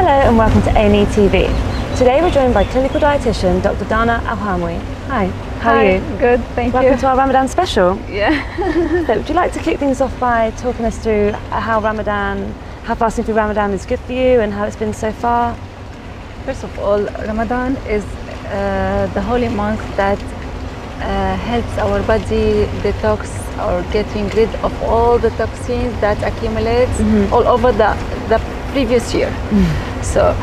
Hello and welcome to A&E TV. Today we're joined by clinical dietitian Dr. Dana Al-Hamri. Hi, how are you? Good, thank you. Welcome to our Ramadan special. Yeah. So would you like to kick things off by talking us through how fasting through Ramadan is good for you and how it's been so far? First of all, Ramadan is the holy month that helps our body detox or getting rid of all the toxins that accumulate all over the previous year. So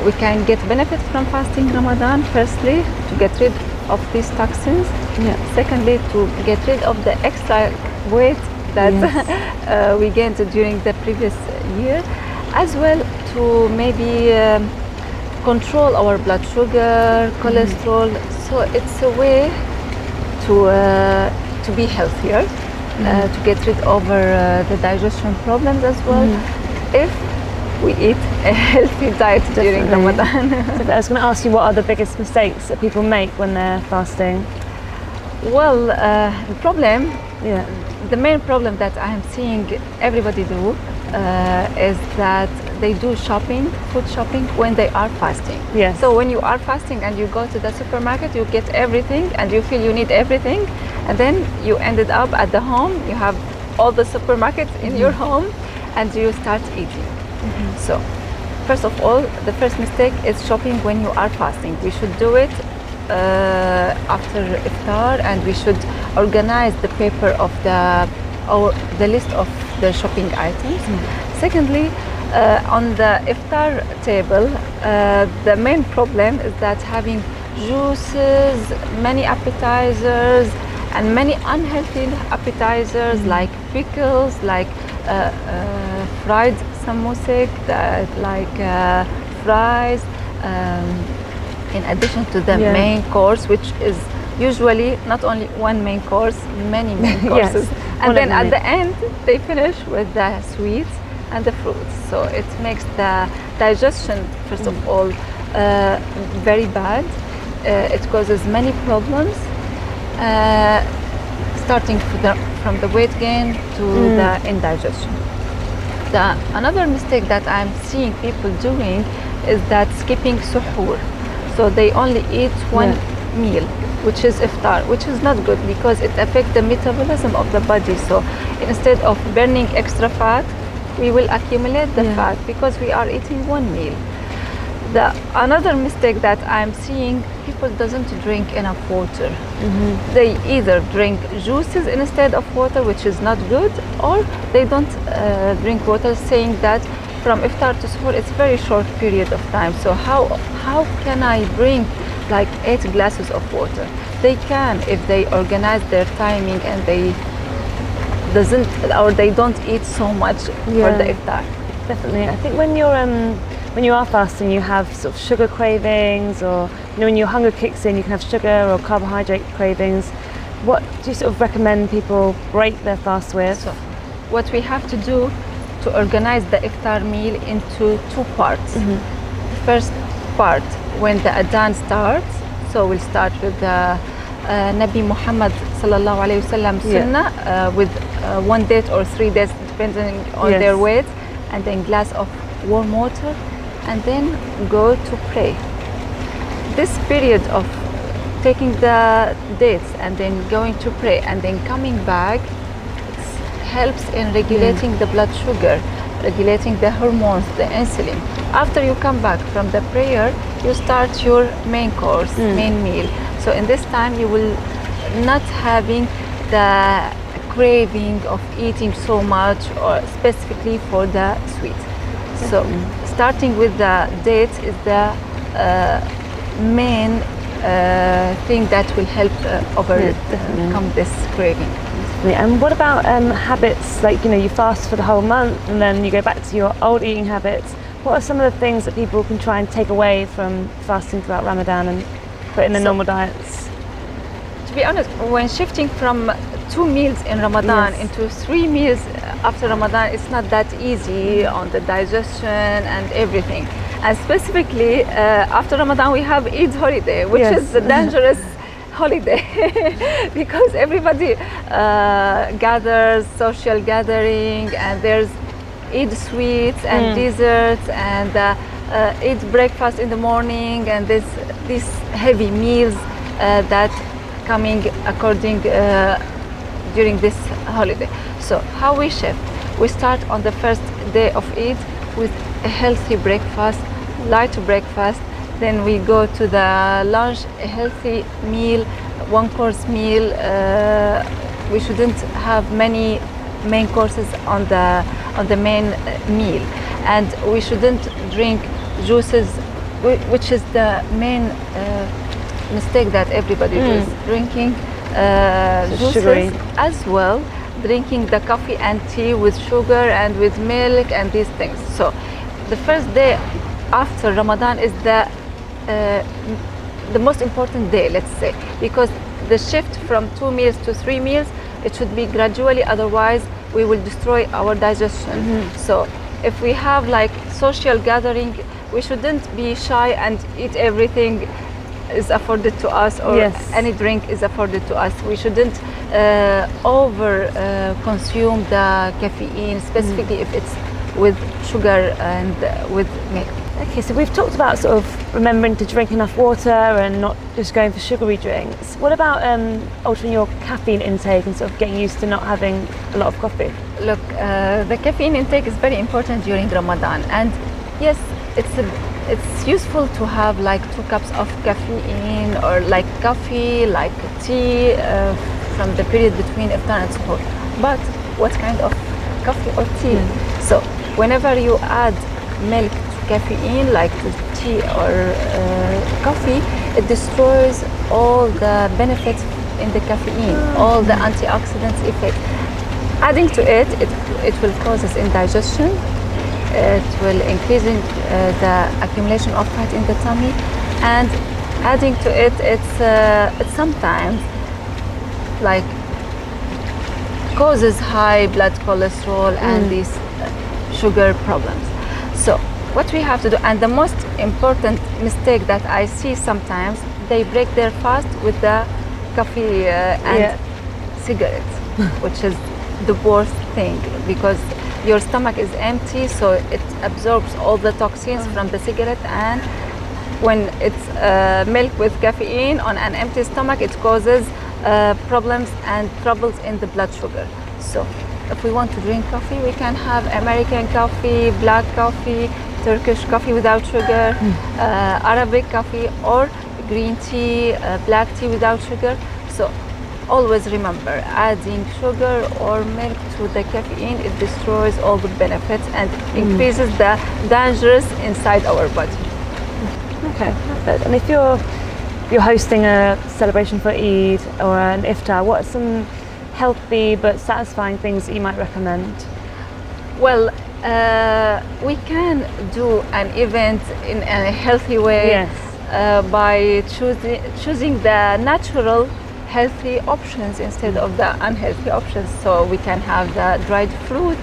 we can get benefit from fasting Ramadan, firstly, to get rid of these toxins. Yeah. Secondly, to get rid of the extra weight that we gained during the previous year, as well to maybe control our blood sugar, cholesterol. So it's a way to be healthier, to get rid of the digestion problems as well, if we eat a healthy diet during Ramadan. So I was going to ask you, what are the biggest mistakes that people make when they're fasting? Well, the main problem that I am seeing everybody do is that they do food shopping when they are fasting. Yes. So when you are fasting and you go to the supermarket, you get everything and you feel you need everything, and then you ended up at the home, you have all the supermarkets in your home and you start eating. So first of all, the first mistake is shopping when you are fasting. We should do it after iftar, and we should organize the paper of the list of the shopping items. Secondly, on the iftar table, the main problem is that having juices, many appetizers, and many unhealthy appetizers like pickles, like fried samosek, like fries, in addition to the main course, which is usually not only one main course, many main courses. And then at the end, they finish with the sweets and the fruits. So it makes the digestion, first of all, very bad. It causes many problems, starting from the weight gain to the indigestion. Another mistake that I'm seeing people doing is that skipping suhoor. So they only eat one meal, which is iftar, which is not good because it affects the metabolism of the body. So instead of burning extra fat, we will accumulate the fat because we are eating one meal. Another mistake that I'm seeing, people doesn't drink enough water. They either drink juices instead of water, which is not good, or they don't drink water, saying that from iftar to suhoor it's very short period of time. So how can I drink like 8 glasses of water? They can if they organize their timing and they don't eat so much for the iftar. Definitely. I think when you are fasting, you have sort of sugar cravings, or when your hunger kicks in, you can have sugar or carbohydrate cravings. What do you sort of recommend people break their fast with? So what we have to do to organize the iftar meal into 2 parts. First part, when the adhan starts, so we'll start with the Nabi Muhammad sallallahu alayhi wasallam sunnah with 1 date or 3 dates depending on their weight, and then glass of warm water, and then go to pray. This period of taking the dates and then going to pray and then coming back helps in regulating the blood sugar, regulating the hormones, the insulin. After you come back from the prayer, you start your main course, main meal. So in this time you will not having the craving of eating so much, or specifically for the sweet. So starting with the dates is the main thing that will help overcome this craving. And what about habits, like you fast for the whole month and then you go back to your old eating habits? What are some of the things that people can try and take away from fasting throughout Ramadan and put in their normal diets? To be honest, when shifting from 2 meals in Ramadan into 3 meals after Ramadan, it's not that easy on the digestion and everything. And specifically after Ramadan, we have Eid holiday, which is the dangerous holiday because everybody gathers, social gathering, and there's eat sweets and desserts and eat breakfast in the morning, and these heavy meals that coming according during this holiday. So how we shift? We start on the first day of Eid with a healthy breakfast, light breakfast. Then we go to the lunch, a healthy meal, one course meal. We shouldn't have many main courses on the main meal, and we shouldn't drink juices, which is the main mistake that everybody is drinking juices sugary. as well, drinking the coffee and tea with sugar and with milk and these things. So the first day after Ramadan is the most important day, let's say, because the shift from 2 meals to 3 meals, it should be gradually, otherwise we will destroy our digestion. So if we have like social gathering, we shouldn't be shy and eat everything is afforded to us, or any drink is afforded to us. We shouldn't over consume the caffeine, specifically if it's with sugar and with milk. Okay, so we've talked about sort of remembering to drink enough water and not just going for sugary drinks. What about altering your caffeine intake and sort of getting used to not having a lot of coffee? Look, the caffeine intake is very important during Ramadan, and yes, it's useful to have like 2 cups of caffeine, or like coffee, like tea from the period between iftar and suhoor. But what kind of coffee or tea? So whenever you add milk to caffeine, like to tea or coffee, it destroys all the benefits in the caffeine, all the antioxidants effect. Adding to it, it will cause us indigestion. It will increase the accumulation of fat in the tummy, and adding to it, it's sometimes like causes high blood cholesterol and these sugar problems. So what we have to do, and the most important mistake that I see sometimes, they break their fast with the coffee and cigarettes, which is the worst thing, because your stomach is empty, so it absorbs all the toxins from the cigarette, and when it's milk with caffeine on an empty stomach, it causes problems and troubles in the blood sugar. So if we want to drink coffee, we can have American coffee, black coffee, Turkish coffee without sugar, Arabic coffee, or green tea, black tea without sugar. So always remember, adding sugar or milk to the caffeine, it destroys all the benefits and increases the dangers inside our body. Okay, perfect. And if you're hosting a celebration for Eid or an iftar, what are some healthy but satisfying things that you might recommend? Well, we can do an event in a healthy way by choosing the natural healthy options instead of the unhealthy options. So we can have the dried fruit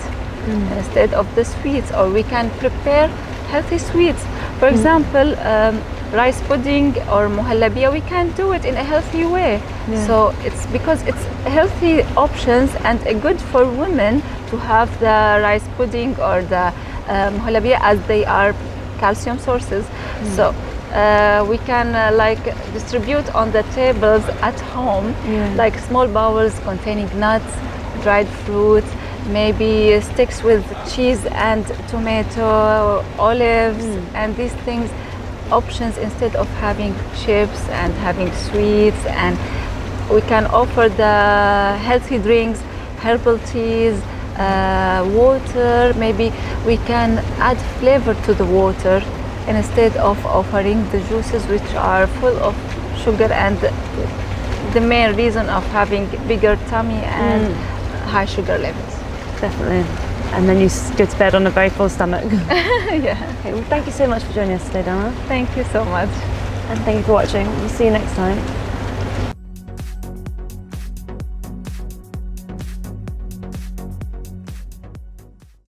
instead of the sweets, or we can prepare healthy sweets. For example, rice pudding or muhallabiya, we can do it in a healthy way. So it's because it's healthy options and good for women to have the rice pudding or the muhallabiya, as they are calcium sources. So we can like distribute on the tables at home, like small bowls containing nuts, dried fruit, maybe sticks with cheese and tomato, olives, and these things, options instead of having chips and having sweets. And we can offer the healthy drinks, herbal teas, water. Maybe we can add flavor to the water instead of offering the juices, which are full of sugar and the main reason of having bigger tummy and high sugar levels. Definitely. And then you go to bed on a very full stomach. Yeah. Okay, well, thank you so much for joining us today, Dana. Thank you so much. And thank you for watching. We'll see you next time.